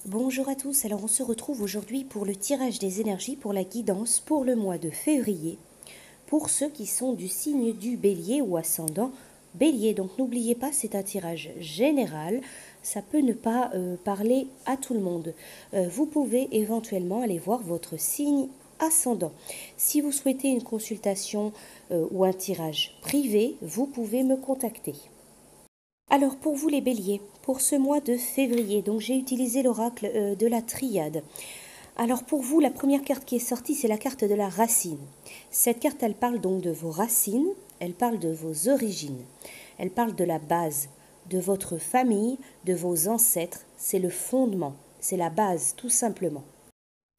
Bonjour à tous, alors on se retrouve aujourd'hui pour le tirage des énergies pour la guidance pour le mois de février, pour ceux qui sont du signe du bélier ou ascendant bélier. Donc n'oubliez pas, c'est un tirage général, ça peut ne pas parler à tout le monde. Vous pouvez éventuellement aller voir votre signe ascendant. Si vous souhaitez une consultation ou un tirage privé, vous pouvez me contacter. Alors pour vous les béliers, pour ce mois de février, donc j'ai utilisé l'oracle de la triade. Alors pour vous, la première carte qui est sortie, c'est la carte de la racine. Cette carte, elle parle donc de vos racines, elle parle de vos origines, elle parle de la base, de votre famille, de vos ancêtres, c'est le fondement, c'est la base tout simplement.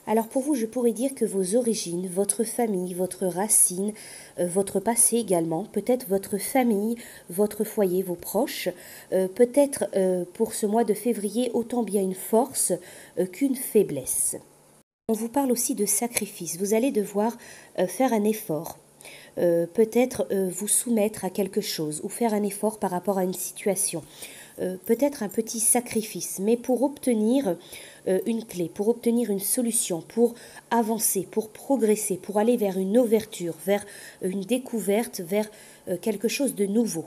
Alors pour vous, je pourrais dire que vos origines, votre famille, votre racine, votre passé également, peut-être votre famille, votre foyer, vos proches, peut-être pour ce mois de février autant bien une force qu'une faiblesse. On vous parle aussi de sacrifice. Vous allez devoir faire un effort. Peut-être vous soumettre à quelque chose ou faire un effort par rapport à une situation. Peut-être un petit sacrifice, mais pour obtenir une clé, pour obtenir une solution, pour avancer, pour progresser, pour aller vers une ouverture, vers une découverte, vers quelque chose de nouveau.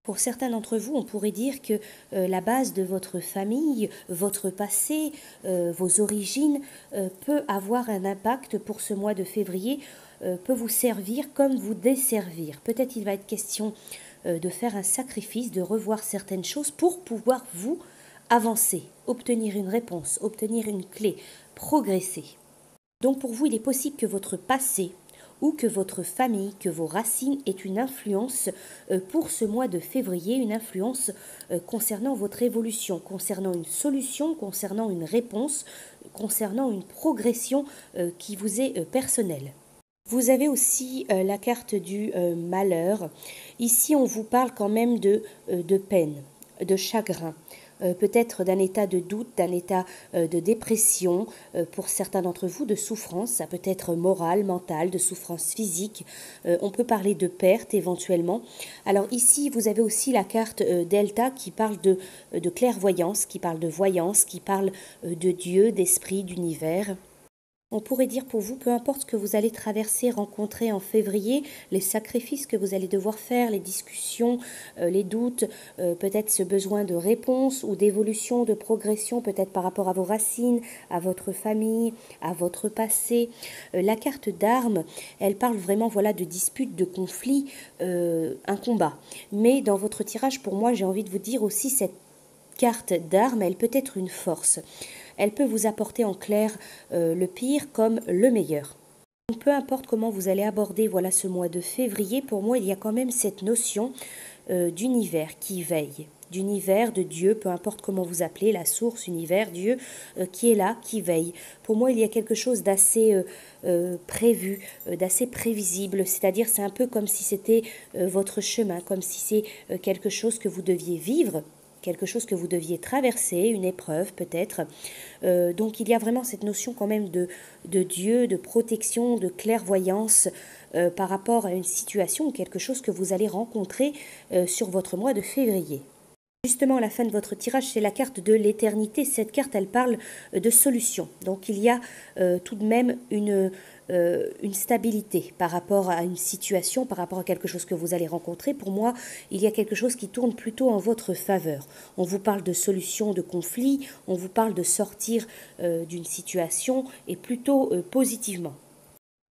Pour certains d'entre vous, on pourrait dire que la base de votre famille, votre passé, vos origines peut avoir un impact pour ce mois de février, peut vous servir comme vous desservir. Peut-être il va être question de faire un sacrifice, de revoir certaines choses pour pouvoir vous avancer, obtenir une réponse, obtenir une clé, progresser. Donc pour vous, il est possible que votre passé ou que votre famille, que vos racines aient une influence pour ce mois de février, une influence concernant votre évolution, concernant une solution, concernant une réponse, concernant une progression qui vous est personnelle. Vous avez aussi la carte du malheur. Ici, on vous parle quand même de peine, de chagrin, peut-être d'un état de doute, d'un état de dépression, pour certains d'entre vous, de souffrance, ça peut être morale, mentale, de souffrance physique. On peut parler de perte éventuellement. Alors ici, vous avez aussi la carte Delta qui parle de clairvoyance, qui parle de voyance, qui parle de Dieu, d'esprit, d'univers. On pourrait dire pour vous, peu importe ce que vous allez traverser, rencontrer en février, les sacrifices que vous allez devoir faire, les discussions, les doutes, peut-être ce besoin de réponse ou d'évolution, de progression, peut-être par rapport à vos racines, à votre famille, à votre passé. La carte d'armes, elle parle vraiment voilà, de disputes, de conflits, un combat. Mais dans votre tirage, pour moi, j'ai envie de vous dire aussi cette carte d'armes, elle peut être une force. Elle peut vous apporter en clair le pire comme le meilleur. Donc, peu importe comment vous allez aborder voilà, ce mois de février, pour moi, il y a quand même cette notion d'univers qui veille, d'univers, de Dieu, peu importe comment vous appelez, la source, univers, Dieu, qui est là, qui veille. Pour moi, il y a quelque chose d'assez prévu, d'assez prévisible, c'est-à-dire c'est un peu comme si c'était votre chemin, comme si c'est quelque chose que vous deviez vivre, quelque chose que vous deviez traverser, une épreuve peut-être. Donc il y a vraiment cette notion quand même de Dieu, de protection, de clairvoyance par rapport à une situation ou quelque chose que vous allez rencontrer sur votre mois de février. Justement, à la fin de votre tirage, c'est la carte de l'éternité. Cette carte, elle parle de solution. Donc, il y a tout de même une stabilité par rapport à une situation, par rapport à quelque chose que vous allez rencontrer. Pour moi, il y a quelque chose qui tourne plutôt en votre faveur. On vous parle de solution de conflit, on vous parle de sortir d'une situation et plutôt positivement.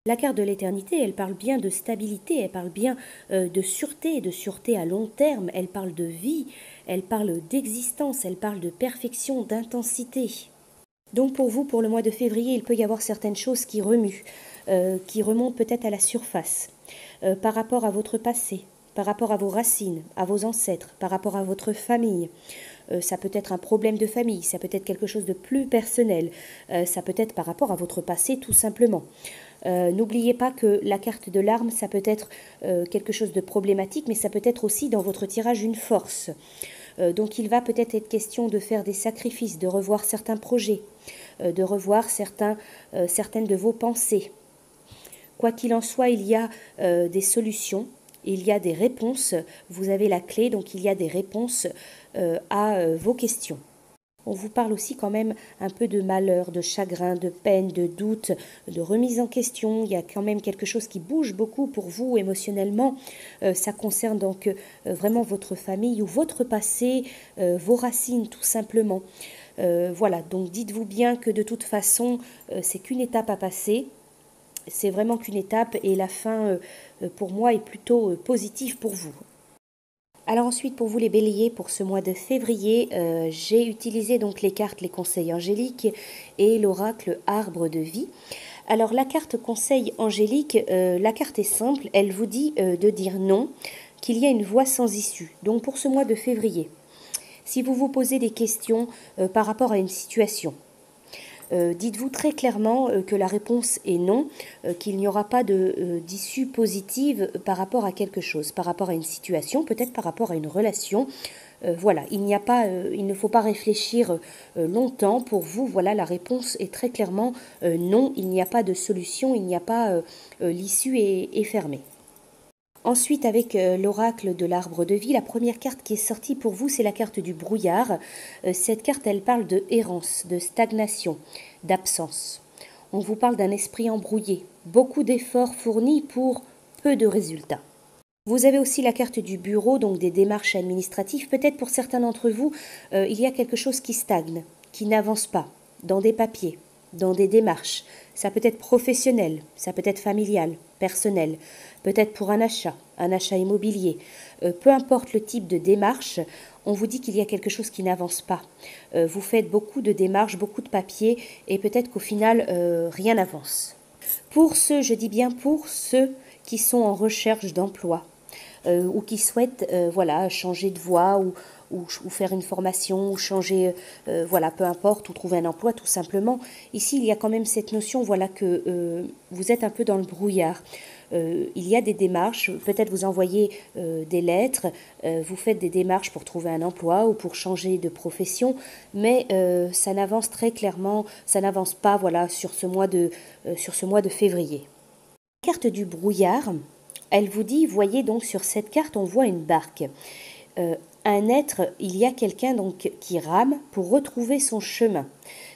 La carte de l'éternité, elle parle bien de stabilité, elle parle bien de sûreté à long terme, elle parle de vie, elle parle d'existence, elle parle de perfection, d'intensité. Donc pour vous, pour le mois de février, il peut y avoir certaines choses qui remuent, qui remontent peut-être à la surface, par rapport à votre passé, par rapport à vos racines, à vos ancêtres, par rapport à votre famille. Ça peut être un problème de famille, ça peut être quelque chose de plus personnel, ça peut être par rapport à votre passé tout simplement. N'oubliez pas que la carte de l'arme, ça peut être quelque chose de problématique, mais ça peut être aussi dans votre tirage une force. Donc il va peut-être être question de faire des sacrifices, de revoir certains projets, de revoir certaines de vos pensées. Quoi qu'il en soit, il y a des solutions, il y a des réponses, vous avez la clé, donc il y a des réponses à vos questions. On vous parle aussi quand même un peu de malheur, de chagrin, de peine, de doute, de remise en question. Il y a quand même quelque chose qui bouge beaucoup pour vous émotionnellement. Ça concerne donc vraiment votre famille ou votre passé, vos racines tout simplement. Voilà, donc dites-vous bien que de toute façon, c'est qu'une étape à passer. C'est vraiment qu'une étape et la fin, pour moi, est plutôt positive pour vous. Alors ensuite, pour vous les béliers, pour ce mois de février, j'ai utilisé donc les cartes, les conseils angéliques et l'oracle arbre de vie. Alors la carte conseil angélique, la carte est simple, elle vous dit de dire non, qu'il y a une voie sans issue. Donc pour ce mois de février, si vous vous posez des questions par rapport à une situation, dites-vous très clairement que la réponse est non, qu'il n'y aura pas d'issue positive par rapport à quelque chose, par rapport à une situation, peut-être par rapport à une relation. Voilà, il ne faut pas réfléchir longtemps pour vous. Voilà, la réponse est très clairement non, il n'y a pas de solution, il n'y a pas l'issue est fermée. Ensuite, avec l'oracle de l'arbre de vie, la première carte qui est sortie pour vous, c'est la carte du brouillard. Cette carte, elle parle de errance, de stagnation, d'absence. On vous parle d'un esprit embrouillé, beaucoup d'efforts fournis pour peu de résultats. Vous avez aussi la carte du bureau, donc des démarches administratives. Peut-être pour certains d'entre vous, il y a quelque chose qui stagne, qui n'avance pas, dans des papiers, dans des démarches. Ça peut être professionnel, ça peut être familial, personnel, peut-être pour un achat immobilier. Peu importe le type de démarche, on vous dit qu'il y a quelque chose qui n'avance pas. Vous faites beaucoup de démarches, beaucoup de papiers, et peut-être qu'au final, rien n'avance. Pour ceux, je dis bien pour ceux qui sont en recherche d'emploi, ou qui souhaitent voilà, changer de voie ou faire une formation ou changer, voilà, peu importe, ou trouver un emploi tout simplement. Ici, il y a quand même cette notion voilà, que vous êtes un peu dans le brouillard. Il y a des démarches, peut-être vous envoyez des lettres, vous faites des démarches pour trouver un emploi ou pour changer de profession, mais ça n'avance très clairement, ça n'avance pas voilà, sur ce mois de février. La carte du brouillard, elle vous dit, voyez donc sur cette carte, on voit une barque. Un être, il y a quelqu'un donc qui rame pour retrouver son chemin.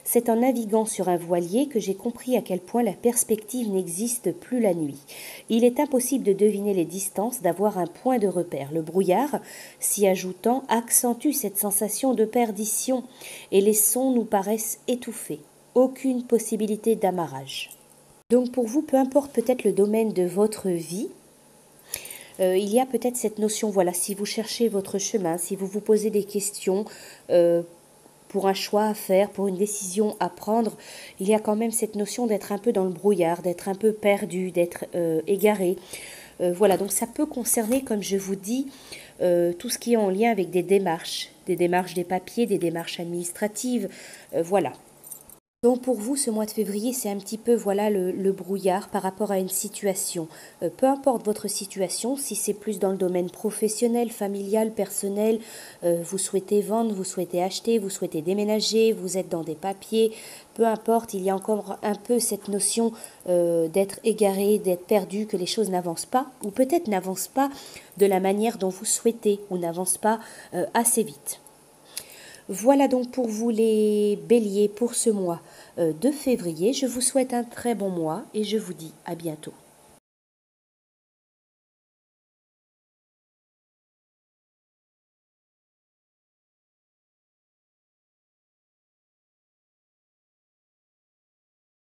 C'est en naviguant sur un voilier que j'ai compris à quel point la perspective n'existe plus la nuit. Il est impossible de deviner les distances, d'avoir un point de repère. Le brouillard, s'y ajoutant, accentue cette sensation de perdition et les sons nous paraissent étouffés. Aucune possibilité d'amarrage. Donc pour vous, peu importe peut-être le domaine de votre vie, il y a peut-être cette notion, voilà, si vous cherchez votre chemin, si vous vous posez des questions pour un choix à faire, pour une décision à prendre, il y a quand même cette notion d'être un peu dans le brouillard, d'être un peu perdu, d'être égaré. Voilà, donc ça peut concerner, comme je vous dis, tout ce qui est en lien avec des démarches des papiers, des démarches administratives, voilà. Donc pour vous, ce mois de février, c'est un petit peu voilà le brouillard par rapport à une situation. Peu importe votre situation, si c'est plus dans le domaine professionnel, familial, personnel, vous souhaitez vendre, vous souhaitez acheter, vous souhaitez déménager, vous êtes dans des papiers, peu importe, il y a encore un peu cette notion d'être égaré, d'être perdu, que les choses n'avancent pas, ou peut-être n'avancent pas de la manière dont vous souhaitez, ou n'avancent pas assez vite. Voilà donc pour vous les béliers pour ce mois de février. Je vous souhaite un très bon mois et je vous dis à bientôt.